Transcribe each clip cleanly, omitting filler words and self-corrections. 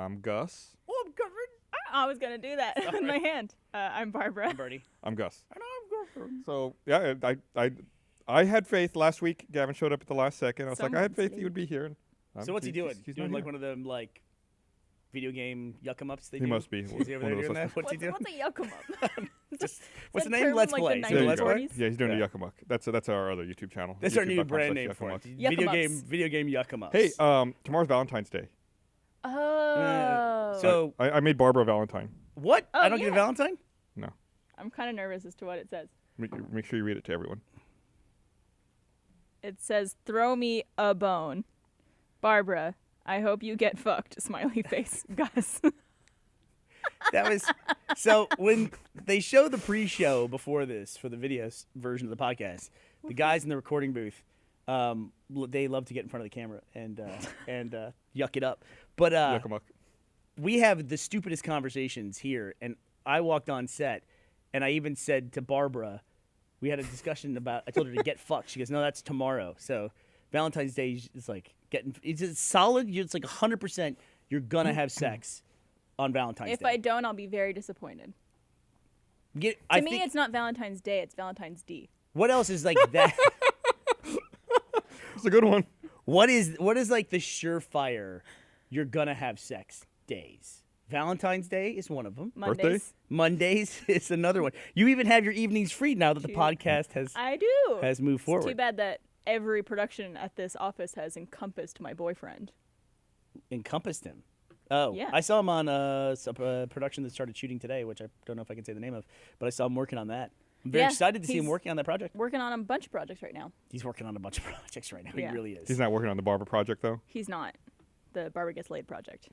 I'm Gus. Oh, I'm Gavin. I was going to do that with my hand. I'm Barbara. I'm Burnie. I'm Gus. And I'm Gavin. So yeah, I had faith last week. Gavin showed up at the last second. I was like, I had faith he would be here. And, So what's he doing? He's doing not like here. one of them like video game yuck-em-ups they He do? must be. Is he over one there of doing those that? What's he doing? What's a yuck-em-up? Just, what's the that name? term Let's like Play. the Is it Let's Play? 1940s? Yeah, he's doing Yeah. a yuck-em-uck. That's our other YouTube channel. That's our new brand YouTube.com/yuck-em-uck. name for it. Yuck-em-ups. Video game yuck-em-ups. Hey, tomorrow's Valentine's Day. Oh. So I made Barbara a Valentine. what? Oh, I don't get a yeah. Valentine? No, I'm kind of nervous as to what it says. make sure you read it to everyone. It says, throw me a bone. Barbara, I hope you get fucked. Smiley face. Gus. That was so when they show the pre-show before this for the video version of the podcast, the guys in the recording booth, they love to get in front of the camera and yuck it up. But Yuck-em-uck. we have the stupidest conversations here, and I walked on set, and I even said to Barbara, we had a discussion about. I told her to get fucked. She goes, "No, that's tomorrow." So Valentine's Day is like it's solid. It's like 100%. You're gonna have sex on Valentine's If Day. I don't, I'll be very disappointed. To me, it's not Valentine's Day. It's Valentine's D. What else is like that? It's a good one. What is like the surefire you're gonna have sex days? Valentine's Day is one of them. Mondays. Mondays is another one. You even have your evenings free now that the podcast I do. has moved forward. It's too bad that every production at this office has encompassed my boyfriend. Encompassed him. Oh, Yeah. I saw him on a production that started shooting today, which I don't know if I can say the name of, but I saw him working on that. I'm very Yeah, excited to see him he's- working on that project. Working on a bunch of projects right now. He's working on a bunch of projects right now. Yeah. He really is. He's not working on the Barbara project though. He's not. The Barbara Gets Laid project,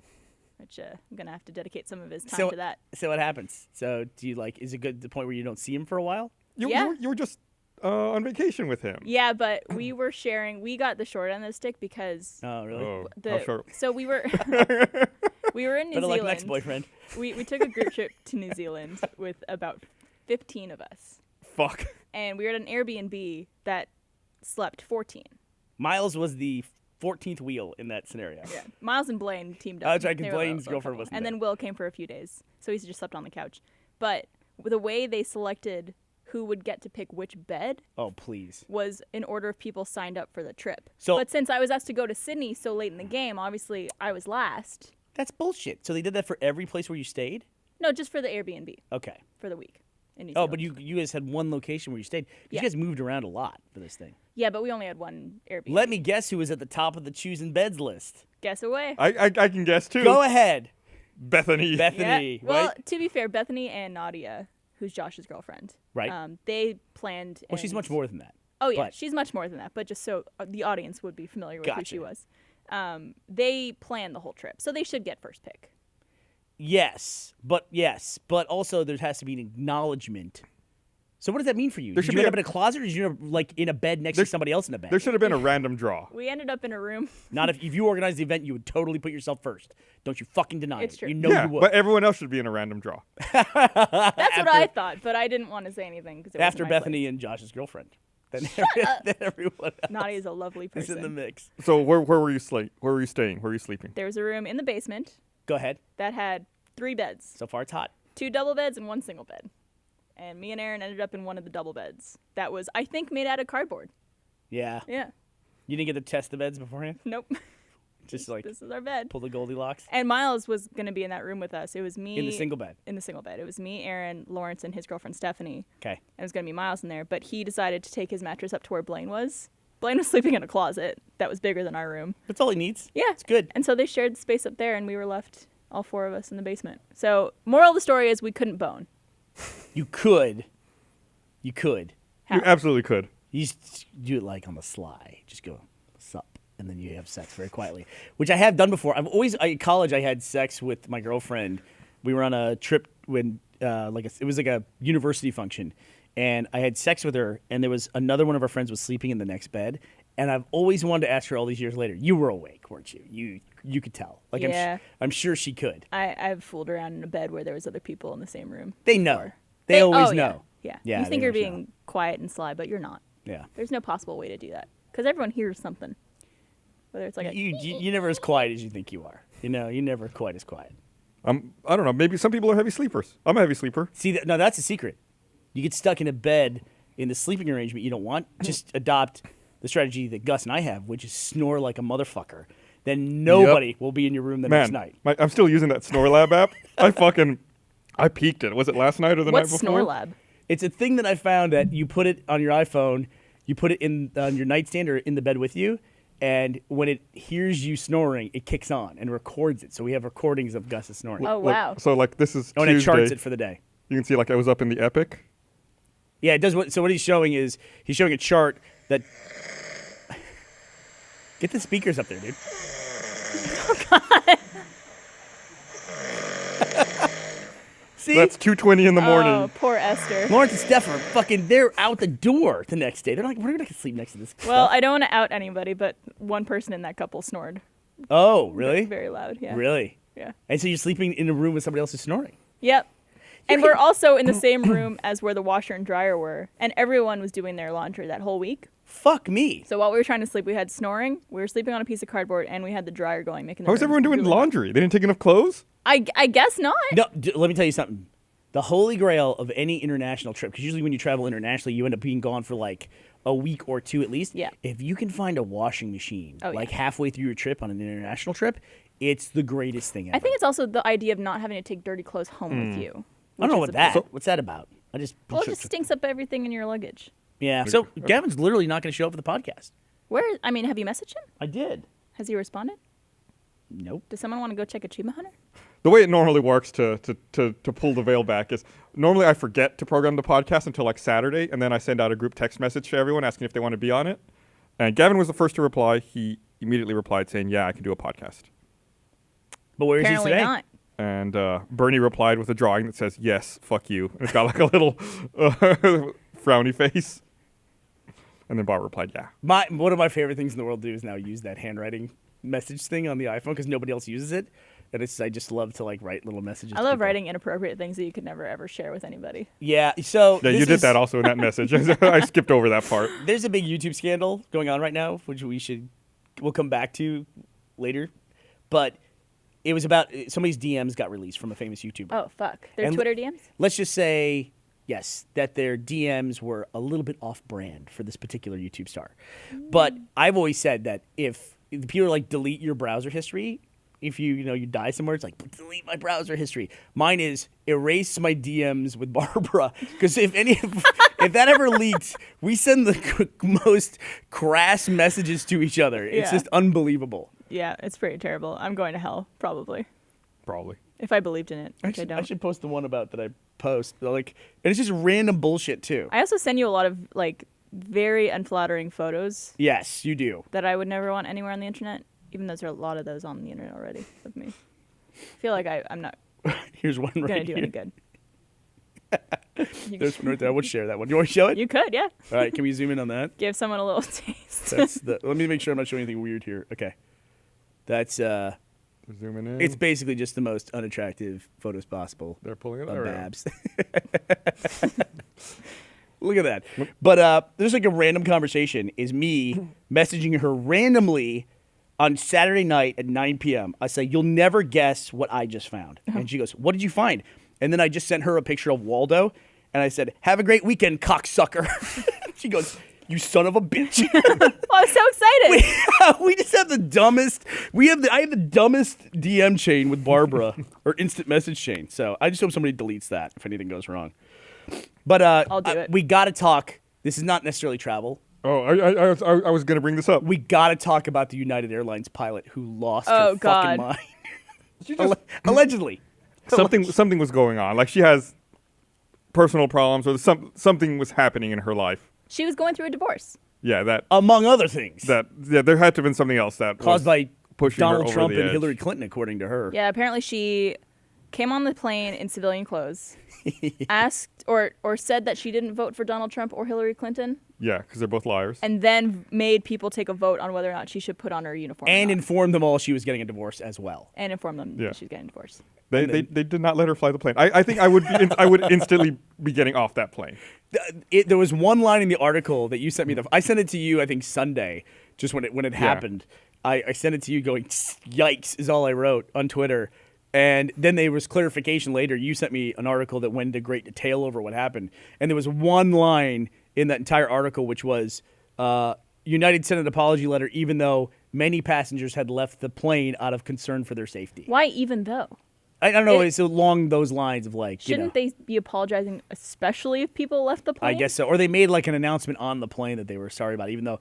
which I'm going to have to dedicate some of his time to that. So what happens? So do you is it good to the point where you don't see him for a while? You were just on vacation with him. Yeah, but we were sharing. We got the short end of the stick because Oh, really? Oh, the how short. so we were we were in New Better Zealand. like next boyfriend. We took a group trip to New Zealand with about 15 of us, Fuck. and we were at an Airbnb that slept 14. Miles was the 14th wheel in that scenario. Yeah, Miles and Blaine teamed up. Oh, that's right, 'cause They were Blaine's a girlfriend couple. wasn't And there. then Will came for a few days, so he just slept on the couch. But the way they selected who would get to pick which bed Oh, please. was in order of people signed up for the trip. So- but since I was asked to go to Sydney so late in the game, obviously I was last. That's bullshit. So they did that for every place where you stayed? No, just for the Airbnb Okay. for the week in New Oh, Zealand. but you guys had one location where you stayed. Yeah. You guys moved around a lot for this thing. Yeah, but we only had one Airbnb. Let me guess who was at the top of the choosing beds list. Guess away. I can guess too. Go ahead, Bethany. Bethany. Yeah. Well, Right? to be fair, Bethany and Nadia, who's Josh's girlfriend, Right. they planned. Well, she's and- much more than that. Oh yeah, but- she's much more than that. But just so the audience would be familiar with who Gotcha. she was, they planned the whole trip, so they should get first pick. Yes, but also there has to be an acknowledgement. So what does that mean for you? There Did should you be end up a- in a closet, or did you end up in a bed next to somebody else in a bed? There should have been a random draw. We ended up in a room. Not if you organized the event, you would totally put yourself first. Don't you fucking deny It's it. true. You know yeah, you would. but everyone else should be in a random draw. That's what I thought, but I didn't want to say anything because After Bethany and Josh's girlfriend, then, then everyone else Nadia is a lovely is person. in the mix. So where were you Where were you staying? Where were you sleeping? There was a room in the basement Go ahead. that had 3 beds, So far, it's hot. 2 double beds and 1 single bed. And me and Aaron ended up in one of the double beds. That was, I think, made out of cardboard. Yeah. Yeah. You didn't get to test the beds beforehand? Nope. Just like This is our bed. pull the Goldilocks And Miles was going to be in that room with us. It was me. in the single bed. In the single bed. It was me, Aaron, Lawrence, and his girlfriend, Stephanie. Okay. And it was going to be Miles in there. But he decided to take his mattress up to where Blaine was. Blaine was sleeping in a closet that was bigger than our room. That's all he needs. Yeah. It's good. And so they shared the space up there, and we were left, all 4 of us, in the basement. So, moral of the story is we couldn't bone. You could. You could. How? You absolutely could. You just do it like on the sly. Just go, sup, and then you have sex very quietly, which I have done before. In college, I had sex with my girlfriend. We were on a trip when, it was like a university function, and I had sex with her, and there was another one of our friends was sleeping in the next bed, and I've always wanted to ask her all these years later. You were awake, weren't you? You could tell. Like Yeah. I'm sure she could. I've fooled around in a bed where there was other people in the same room. They know. before. They always oh, know. Yeah. Yeah, You they think you're much know. being quiet and sly, but you're not. Yeah. There's no possible way to do that. Because everyone hears something. Whether it's like a... You're never as quiet as you think you are. you're never quite as quiet. I don't know. Maybe some people are heavy sleepers. I'm a heavy sleeper. See, no, that's a secret. You get stuck in a bed in the sleeping arrangement you don't want. Just adopt the strategy that Gus and I have, which is snore like a motherfucker. Then nobody will be in your room the next night. I'm still using that Snore Lab app. I peaked it. Was it last night or the night What's before? Snore Lab? It's a thing that I found that you put it on your iPhone, you put it on your nightstand or in the bed with you, and when it hears you snoring, it kicks on and records it. So we have recordings of Gus's snoring. Oh, wow. So this is and Tuesday. it charts it for the day. You can see I was up in the Epic. Yeah, it does. So what he's showing is he's showing a chart that. Get the speakers up there, dude. Oh God. See? That's 2:20 in the morning. Oh, poor Esther. Lawrence and Steph are they're out the door the next day. They're like, we're going to sleep next to this. Well, stuff. I don't want to out anybody, but one person in that couple snored. Oh, really? Very loud, yeah. Really? Yeah. And so you're sleeping in a room with somebody else who's snoring? Yep. And we're also in the same room as where the washer and dryer were, and everyone was doing their laundry that whole week. Fuck me. So while we were trying to sleep, we had snoring, we were sleeping on a piece of cardboard, and we had the dryer going, making the How was room everyone doing really loud. laundry? They didn't take enough clothes? I guess not. No, let me tell you something. The holy grail of any international trip, because usually when you travel internationally, you end up being gone for a week or two at least. Yeah. If you can find a washing machine, Oh, yeah. halfway through your trip on an international trip, it's the greatest thing ever. I think it's also the idea of not having to take dirty clothes home with you. I don't know which what is a that. big- What's that about? I just. Well, it just stinks up everything in your luggage. Yeah. So Gavin's literally not going to show up for the podcast. Have you messaged him? I did. Has he responded? Nope. Does someone want to go check Achievement Hunter? The way it normally works to pull the veil back is normally I forget to program the podcast until Saturday, and then I send out a group text message to everyone asking if they want to be on it. And Gavin was the first to reply. He immediately replied saying, "Yeah, I can do a podcast." But where is Apparently he today? not. And Burnie replied with a drawing that says, "Yes, fuck you." And it's got a little frowny face. And then Bob replied, "Yeah." One of my favorite things in the world to do is now use that handwriting message thing on the iPhone because nobody else uses it. And I just love to write little messages. I to love people. writing inappropriate things that you could never ever share with anybody. Yeah. So Yeah, you did that also in that message. I skipped over that part. There's a big YouTube scandal going on right now, which we'll come back to later. But it was about somebody's DMs got released from a famous YouTuber. Oh, fuck. Their And Twitter DMs? Let's just say, yes, that their DMs were a little bit off-brand for this particular YouTube star. But I've always said that if people are delete your browser history, if you die somewhere, it's delete my browser history. Mine is erase my DMs with Barbara, because if that ever leaks, we send the most crass messages to each other. It's Yeah. just unbelievable. Yeah, it's pretty terrible. I'm going to hell, probably. Probably. If I believed in it, which I I don't. should post the one about that I post. And it's just random bullshit too. I also send you a lot of very unflattering photos Yes, you do. that I would never want anywhere on the internet, even though there are a lot of those on the internet already of me. I feel like I'm not Here's one right going to do here. any good. There's one right there. I would share that one. Do you want to show it? You could, yeah. All right, can we zoom in on that? Give someone a little taste. Let me make sure I'm not showing anything weird here. Okay. That's Zooming in. it's basically just the most unattractive photos possible They're pulling it of out. Babs. Look at that. But there's a random conversation is me messaging her randomly on Saturday night at 9 p.m. I say, "You'll never guess what I just found." And she goes, "What did you find?" And then I just sent her a picture of Waldo, and I said, "Have a great weekend, cocksucker." She goes, "You son of a bitch." Oh, I'm so excited. We just have the dumbest. I have the dumbest DM chain with Barbara or instant message chain. So I just hope somebody deletes that if anything goes wrong. But I'll do it. We got to talk. This is not necessarily travel. Oh, I was going to bring this up. We got to talk about the United Airlines pilot who lost Oh, her God. fucking mind. She just- Allegedly. something was going on. She has personal problems, or something was happening in her life. She was going through a divorce. Yeah, Among other things. there had to have been something else that Caused was by pushing her Donald over Trump the and edge. Hillary Clinton, according to her. Yeah, apparently she came on the plane in civilian clothes, asked or said that she didn't vote for Donald Trump or Hillary Clinton, Yeah, because they're both liars. and then made people take a vote on whether or not she should put on her uniform. And or not. informed them all she was getting a divorce as well. And inform them Yeah. that she's getting divorced. They did not let her fly the plane. I think I would I would instantly be getting off that plane. There was one line in the article that you sent me. I sent it to you, I think, Sunday, just when it happened. I sent it to you going, yikes, is all I wrote on Twitter. And then there was clarification later. You sent me an article that went into great detail over what happened. And there was one line in that entire article, which was United sent an apology letter, even though many passengers had left the plane out of concern for their safety. Why even though? I don't know. It's along those lines of like, Shouldn't they be apologizing, especially if people left the plane? I guess so. Or they made like an announcement on the plane that they were sorry about it, even though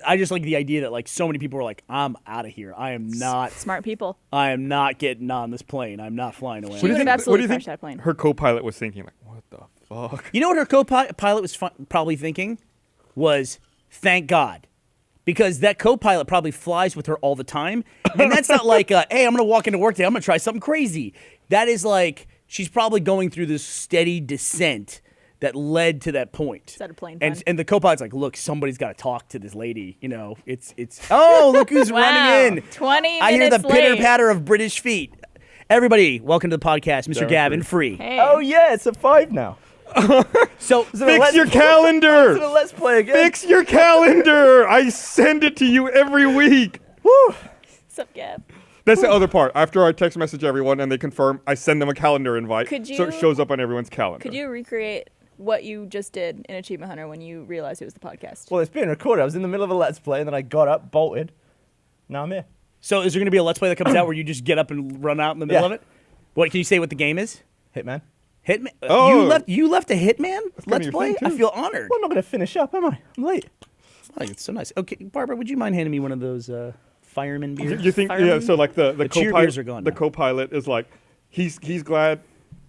I just like the idea that like so many people were like, I'm out of here. I am not. Smart people. I am not getting on this plane. I'm not flying away. She would have absolutely crashed that plane. Her co-pilot was thinking like, what the fuck? You know what her co-pilot was probably thinking? Was, thank God. Because that co-pilot probably flies with her all the time. And that's not like, hey, I'm going to walk into work today. I'm going to try something crazy. That is like, she's probably going through this steady descent that led to that point. Is that a plane and the co-pilot's like, look, somebody's got to talk to this lady. You know, it's oh, look who's running in. 20 minutes I hear the late. pitter-patter of British feet. Everybody, welcome to the podcast, Mr. Gavin Free. Hey. Oh yeah, it's a 5 now. So Fix your calendar. Let's play again. Fix your calendar. I send it to you every week. Woo. What's up, Gav? That's the other part. After I text message everyone and they confirm, I send them a calendar invite Could so it you- shows up on everyone's calendar. Could you recreate what you just did in Achievement Hunter when you realized it was the podcast? Well, it's being recorded. I was in the middle of a let's play, and then I got up, bolted. Now I'm here. So is there going to be a Let's Play that comes out where you just get up and run out in the middle Yeah. of it? What, can you say what the game is? Hitman. Hitman? Oh. You left a Hitman Let's your Play? thing, I too. feel honored. Well, I'm not going to finish up, am I? I'm late. Oh, it's so nice. Okay, Barbara, would you mind handing me one of those fireman beers? You think, Fireman? yeah, so like the cheer beers are co-pilot, gone the now. co-pilot is like, he's glad,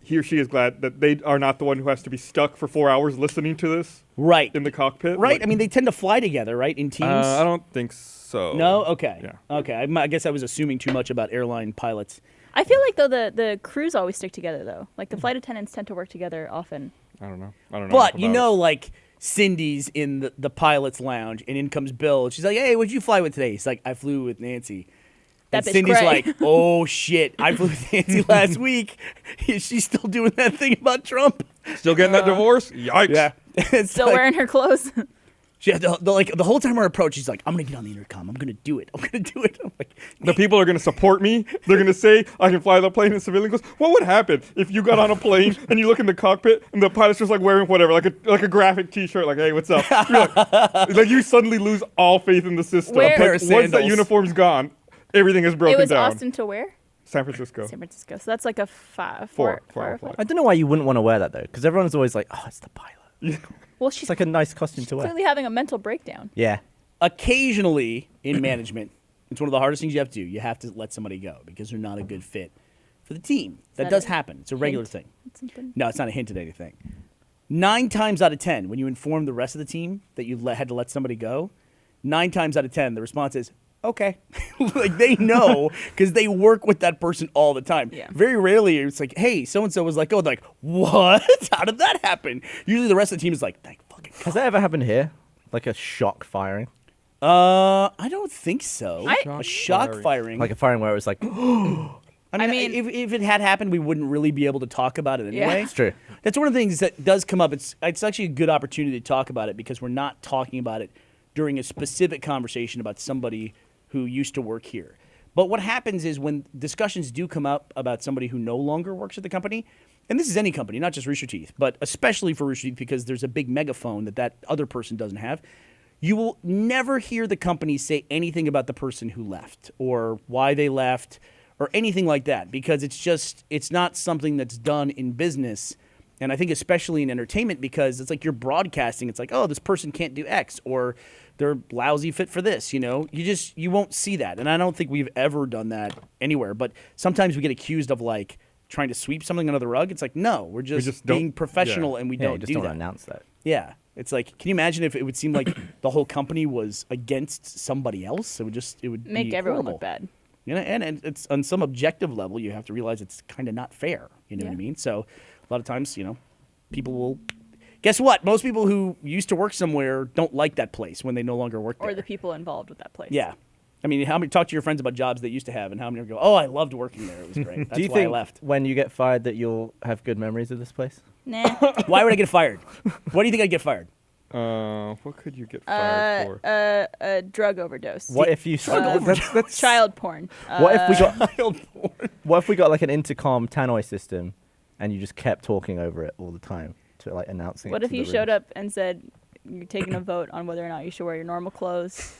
he or she is glad that they are not the one who has to be stuck for 4 hours listening to this Right. in the cockpit. Right? Like, I mean, they tend to fly together, right, in teams? I don't think so. No? Okay. Yeah. Okay. I guess I was assuming too much about airline pilots. I feel like, though, the crews always stick together, though. Like, the flight attendants tend to work together often. I don't know. I don't know. But, enough you about know, it. like, Cindy's in the pilot's lounge, and in comes Bill. She's like, hey, what'd you fly with today? He's like, I flew with Nancy. That And bitch Cindy's cray. like, oh, shit, I flew with Nancy last week. Is she still doing that thing about Trump? Still getting that divorce? Yikes. It's Still like- wearing her clothes. She had the whole time her approach, she's like, I'm gonna get on the intercom. I'm gonna do it. I'm gonna do it. I'm like, The people are going to support me. They're going to say I can fly the plane in civilian clothes. What would happen if you got on a plane and you look in the cockpit and the pilot's just like wearing whatever, like a graphic T-shirt, like, hey, what's up? You're like you suddenly lose all faith in the system. Where- Like, Pair of once that sandals. uniform's gone, everything is broken It was down. Austin to where? San Francisco. San Francisco. So that's like a Four four hour flight. I don't know why you wouldn't want to wear that, though, because everyone's always like, oh, it's the pilot. Well, she's It's like a nice costume to wear. clearly having a mental breakdown. Yeah. occasionally in management, it's one of the hardest things you have to do. You have to let somebody go because they're not a good fit for the team. That that does a happen. It's a regular hint? thing. Something. No, it's not a hint at anything. 9 times out of 10, when you inform the rest of the team that you had to let somebody go, 9 times out of 10, the response is, okay. Like, they know because they work with that person all the time. Yeah. Very rarely it's like, hey, so-and-so was like, oh, like, what? How did that happen? Usually the rest of the team is like, thank fucking God. Has that ever happened here? Like a shock firing? I don't think so. I- A shock firing. Like a firing where it was like, I mean, mean- if it had happened, we wouldn't really be able to talk about it Yeah. anyway. it's true. That's one of the things that does come up. It's actually a good opportunity to talk about it because we're not talking about it during a specific conversation about somebody who used to work here. But what happens is when discussions do come up about somebody who no longer works at the company, and this is any company, not just Rooster Teeth, but especially for Rooster Teeth because there's a big megaphone that other person doesn't have, you will never hear the company say anything about the person who left or why they left or anything like that because it's not something that's done in business. And I think especially in entertainment because it's like you're broadcasting. It's like, oh, this person can't do X or they're lousy fit for this, you know? You won't see that. And I don't think we've ever done that anywhere. But sometimes we get accused of like trying to sweep something under the rug. It's like, no, we're just don't- being professional yeah. and we Yeah, you don't just do don't that. announce that. Yeah. It's like, can you imagine if it would seem like the whole company was against somebody else? It would Make be everyone horrible. look bad. You know, and it's on some objective level, you have to realize it's kind of not fair. You know what I Yeah. mean? So a lot of times, you know, people will. Guess what? Most people who used to work somewhere don't like that place when they no longer work there. Or the people involved with that place. Yeah. I mean, how many talk to your friends about jobs they used to have, and how many go, "Oh, I loved working there. It was great. That's Do you why think I left." when you get fired that you'll have good memories of this place? Nah. Why would I get fired? Why do you think I'd get fired? What could you get fired for? A drug overdose. What if you? That's Child porn. What if we got? What if we got like an intercom tannoy system, and you just kept talking over it all the time to like announcing? What it if to you the showed rooms? up and said you're taking a vote on whether or not you should wear your normal clothes?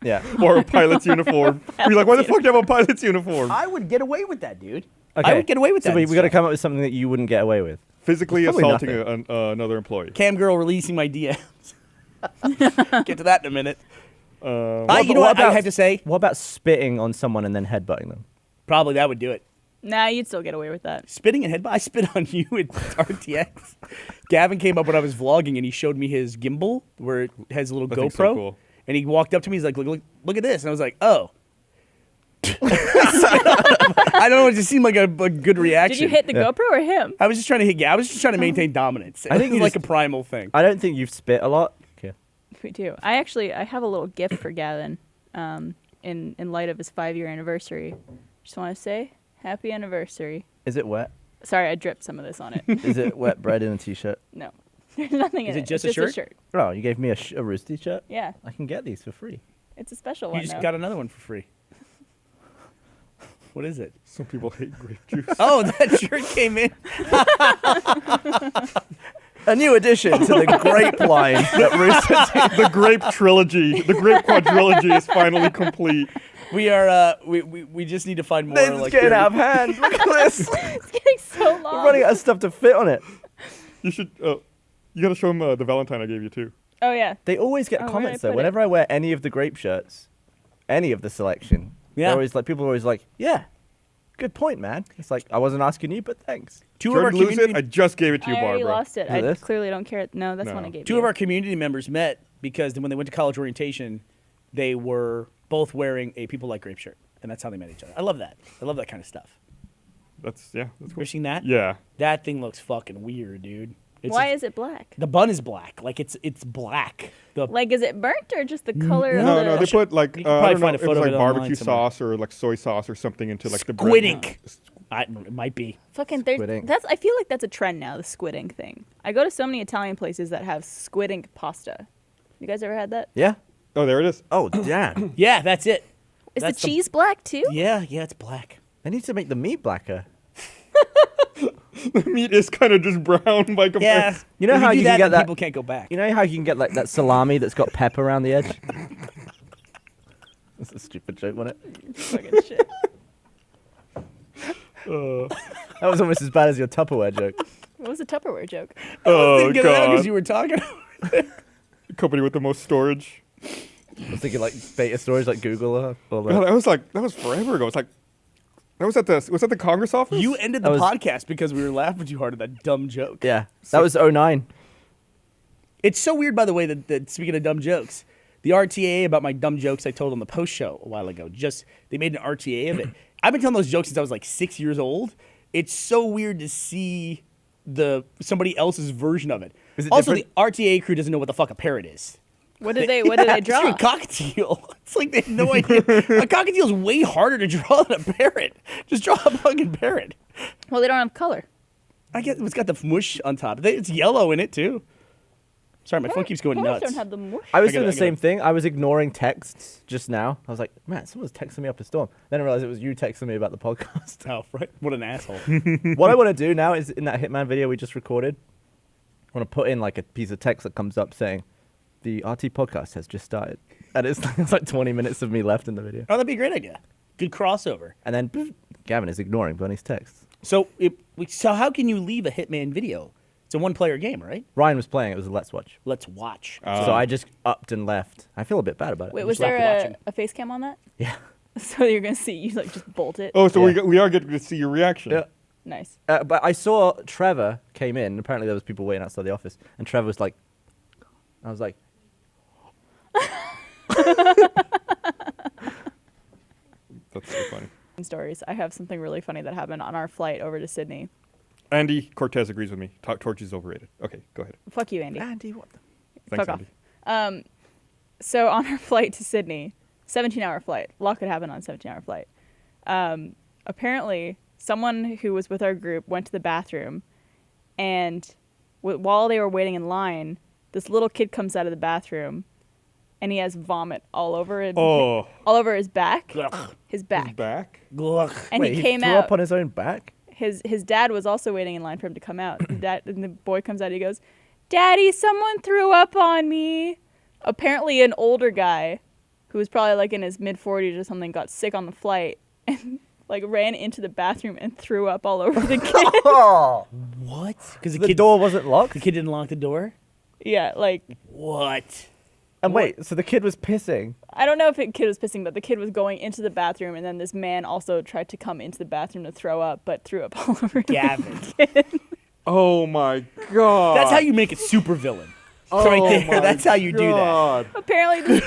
Yeah. or a pilot's uniform. You're like, why the fuck do you have a pilot's uniform? I would get away with that, dude. Okay. I would get away with So that. we in got to stuff. come up with something that you wouldn't get away with. Physically Probably assaulting another employee. Cam girl releasing my DMs. Get to that in a minute. Um, You know what? I have to say, What about spitting on someone and then headbutting them? probably that would do it. Nah, you'd still get away with that. Spitting and headbutt. I spit on you at RTX. Gavin came up when I was vlogging and he showed me his gimbal where it has a little I GoPro. think so cool. And he walked up to me. He's like, look at this. And I was like, oh. I don't know. It just seemed like a good reaction. Did you hit the GoPro or him? I was just trying to hit. I was just trying to maintain dominance. I think It was you like just- a primal thing. I don't think you've spit a lot. Okay. We do. I have a little gift for Gavin, in light of his 5-year anniversary. Just want to say happy anniversary. Is it wet? Sorry, I dripped some of this on it. Is it wet bread in a t-shirt? No, there's nothing in Is it. it just It's a just shirt? Oh, you gave me a Rooster shirt. Yeah, I can get these for free. it's a special You one. just though. got another one for free. What is it? Some people hate grape juice. Oh, that shirt came in. A new addition to the grape line that Rooster. The grape trilogy, the grape quadrilogy is finally complete. We are. We just need to find more. This is like getting dirty- out of hand. Look at this. It's getting so long. We're running out of stuff to fit on it. You should. You gotta show him the Valentine I gave you too. Oh yeah. They always get Oh, where comments did I though. put Whenever I wear any of the grape shirts, any of the selection, Yeah. they're always like people are always like, "Yeah, good point, man." It's like I wasn't asking you, but thanks. Two of our Jordan, lose it. community, I just gave it to you, I already Barbara. lost it. Is it I this? clearly don't care. No, that's one I No. gave two you. of our community members met because when they went to college orientation, they were both wearing a People Like Grape shirt, and that's how they met each other. I love that. I love that kind of stuff. That's You ever seen that? Yeah. That thing looks fucking weird, dude. It's Why is it black? the bun is black? Like it's black. The Like, is it burnt or just the color? of No, the... no, they put like You can I probably don't know find a if it photo was of like it online barbecue somewhere. sauce or like soy sauce or something into like the squid bread. ink. It might be. Fucking there's Squid ink. that's I feel like that's a trend now, the squid ink thing. I go to so many Italian places that have squid ink pasta. You guys ever had that? Yeah. Oh, there it is. Oh, damn. Yeah, that's it. Is That's the cheese black too? Yeah, it's black. They need to make the meat blacker. The meat is kind of just brown by comparison. Yeah. You know If how do you that, can get then that? people can't go back. You know how you can get like that salami that's got pepper around the edge? That's a stupid joke, wasn't it? Fucking shit. That was almost as bad as your Tupperware joke. What was a Tupperware joke? Oh because god. you were talking. Company with the most storage. I was thinking like data storage, like Google or God, that was forever ago. It's like that was at the Congress office. You ended the That was- podcast because we were laughing too hard at that dumb joke. Yeah, that was 09. It's so weird, by the way, that speaking of dumb jokes, the RTA about my dumb jokes I told on the post show a while ago, they made an RTA of it. I've been telling those jokes since I was like 6 years old. It's so weird to see somebody else's version of it. Is it Also, different? the RTA crew doesn't know what the fuck a parrot is. What did they Just draw? a cockatiel. It's like they have no idea. A cockatiel's way harder to draw than a parrot. Just draw a fucking parrot. Well, they don't have color. I guess it's got the mush on top. It's yellow in it too. Sorry, my phone keeps going Parrots nuts. don't have the mush. I was I get doing it, the I get same it. thing. I was ignoring texts just now. I was like, man, someone's texting me up a storm. Then I realized it was you texting me about the podcast. Oh, right. What an asshole. What I want to do now is in that Hitman video we just recorded, I want to put in like a piece of text that comes up saying, the RT podcast has just started. And it's like 20 minutes of me left in the video. Oh, that'd be a great idea. Good crossover. And then poof, Gavin is ignoring Bernie's texts. So, so how can you leave a Hitman video? It's a one-player game, right? Ryan was playing. It was a Let's Watch. Let's watch. So I just upped and left. I feel a bit bad about it. Wait, I'm was just there left watching. a face cam on that? Yeah. So you're gonna see you like just bolt it. Oh, so Yeah. we are getting to see your reaction. Yeah. Nice. But I saw Trevor came in. And apparently there was people waiting outside the office. And Trevor was like, I was like, That's so funny. Stories. I have something really funny that happened on our flight over to Sydney. Andy Cortez agrees with me. Torch is overrated. Okay, go ahead. Fuck you, Andy. Andy, what the? Thanks, Fuck Andy. off. So on our flight to Sydney, 17-hour flight. A lot could happen on a 17-hour flight. Apparently, someone who was with our group went to the bathroom, and while they were waiting in line, this little kid comes out of the bathroom, and he has vomit all over him, Oh. all over his back. Ugh. His back. His back? And Wait, he came threw out. up on his own back? His dad was also waiting in line for him to come out. And the boy comes out. He goes, "Daddy, someone threw up on me." Apparently, an older guy, who was probably like in his mid-40s or something, got sick on the flight and like ran into the bathroom and threw up all over the kid. Oh, What? Because the door wasn't locked? The kid didn't lock the door. Yeah, like What? And wait, so the kid was pissing? I don't know if the kid was pissing, but the kid was going into the bathroom, and then this man also tried to come into the bathroom to throw up, but threw up all over Gavin. the kid. Oh my god. That's how you make it super villain. Oh right there. my That's how you do that. God. Apparently,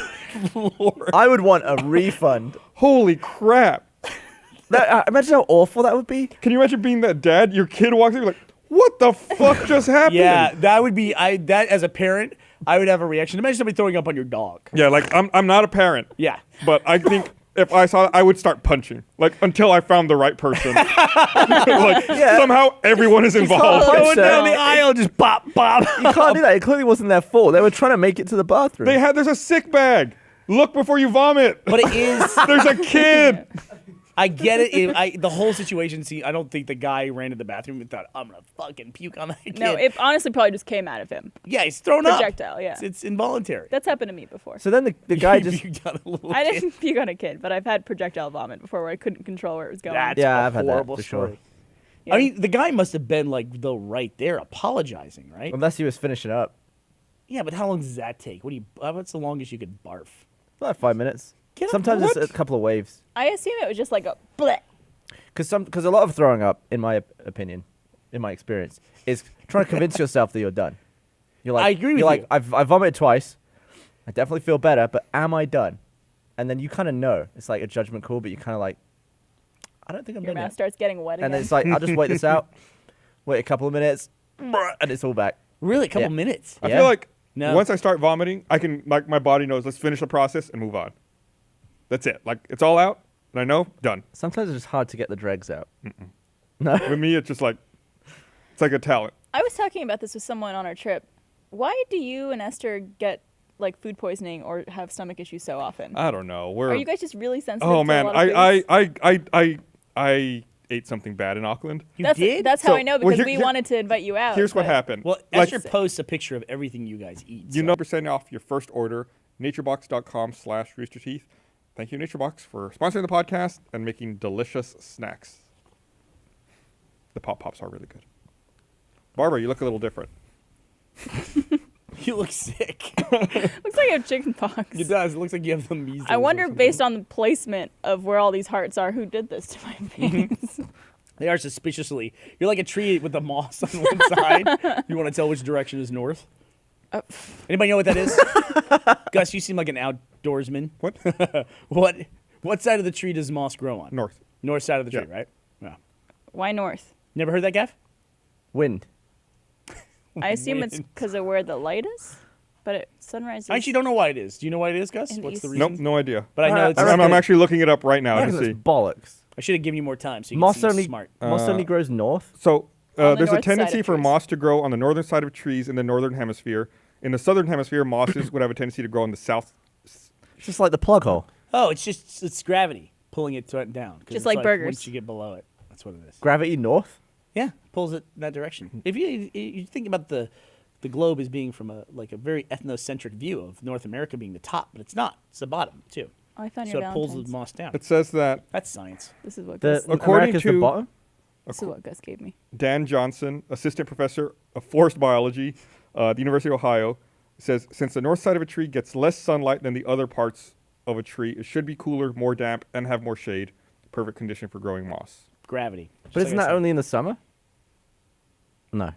Lord. I would want a refund. Holy crap. Imagine how awful that would be. Can you imagine being that dad? Your kid walks in, you're like, what the fuck just happened? Yeah, that would be that as a parent, I would have a reaction. Imagine somebody throwing up on your dog. Yeah, like I'm not a parent. Yeah. But I think if I saw it, I would start punching. Like until I found the right person. Like somehow everyone is involved. punch Going them. down the aisle, just bop, bop. You can't do that. It clearly wasn't their fault. They were trying to make it to the bathroom. There's a sick bag. Look before you vomit. But it is. There's a kid. I get it. The whole situation. See, I don't think the guy ran to the bathroom and thought, "I'm gonna fucking puke on that kid." no, it honestly probably just came out of him. Yeah, he's thrown up. Projectile, yeah. It's involuntary. That's happened to me before. So then the guy just... Puked on a little I kid. didn't puke on a kid, but I've had projectile vomit before where I couldn't control where it was going. That's Yeah, a I've had that, horrible for sure. story. Yeah. I mean, the guy must have been like though right there, apologizing, right? Unless he was finishing up. Yeah, but how long does that take? What's the longest you could barf? About 5 minutes. Get up- Sometimes what? it's a couple of waves. I assume it was just like a bleh. Because a lot of throwing up, in my opinion, in my experience, is trying to convince yourself that you're done. You're like, I agree with you're like, you. I've vomited twice. I definitely feel better, but am I done? And then you kind of know. It's like a judgment call, but you kind of like, I don't think I'm Your done mouth yet. starts getting wet And again. then it's like, I'll just wait this out. Wait a couple of minutes, and it's all back. Really, a couple Yeah. minutes. I Yeah. feel like No. once I start vomiting, I can like my body knows. Let's finish the process and move on. That's it. Like it's all out, and I know done. Sometimes it's just hard to get the dregs out. No. With me, it's just like it's like a talent. I was talking about this with someone on our trip. Why do you and Esther get like food poisoning or have stomach issues so often? I don't know. We're Are you guys just really sensitive? oh to man, a lot of foods? I ate something bad in Auckland. You That's did? That's how So, I know well, because here- we wanted to invite you out. Here's what but- happened. Well, Like, Esther posts a picture of everything you guys eat. you so- know, percent off your first order. Naturebox.com/roosterteeth. Thank you, NatureBox, for sponsoring the podcast and making delicious snacks. The Pop Pops are really good. Barbara, you look a little different. You look sick. Looks like you have chicken pox. It does. It looks like you have the measles. I or wonder, something. based on the placement of where all these hearts are, who did this to my face. They are suspiciously. You're like a tree with the moss on one side. You want to tell which direction is north? Anybody know what that is? Gus, you seem like an outdoorsman. What? What side of the tree does moss grow on? North. North side of the tree, Yeah. right? Yeah. Why north? Never heard that, Gav? Wind. I assume it's Wind. because of where the light is, but sunrise is... I actually don't know why it is. Do you know why it is, Gus? In What's the east. reason? Nope, no idea. But I know it's. I'm actually looking it up right now I to reckon see. that's bollocks. I should have given you more time so you Moss can see only, smart. moss only grows north. So On the there's a north side tendency of for trees. moss to grow on the northern side of trees in the northern hemisphere. In the southern hemisphere, mosses would have a tendency to grow on the south. It's just like the plug hole. Oh, it's gravity pulling it down. 'Cause Just it's like burgers. Once you get below it, that's what it is. Gravity north. Yeah, pulls it in that direction. If you think about the globe as being from a very ethnocentric view of North America being the top, but it's not. It's the bottom too. Oh, I found So your it pulls Valentines. the moss down. It says that That's science. This is what The Gus, According America's the to- bottom. this is what Gus gave me. Dan Johnson, assistant professor of forest biology at the University of Ohio, says since the north side of a tree gets less sunlight than the other parts of a tree, it should be cooler, more damp, and have more shade. Perfect condition for growing moss. Gravity. But isn't that only in the summer? No.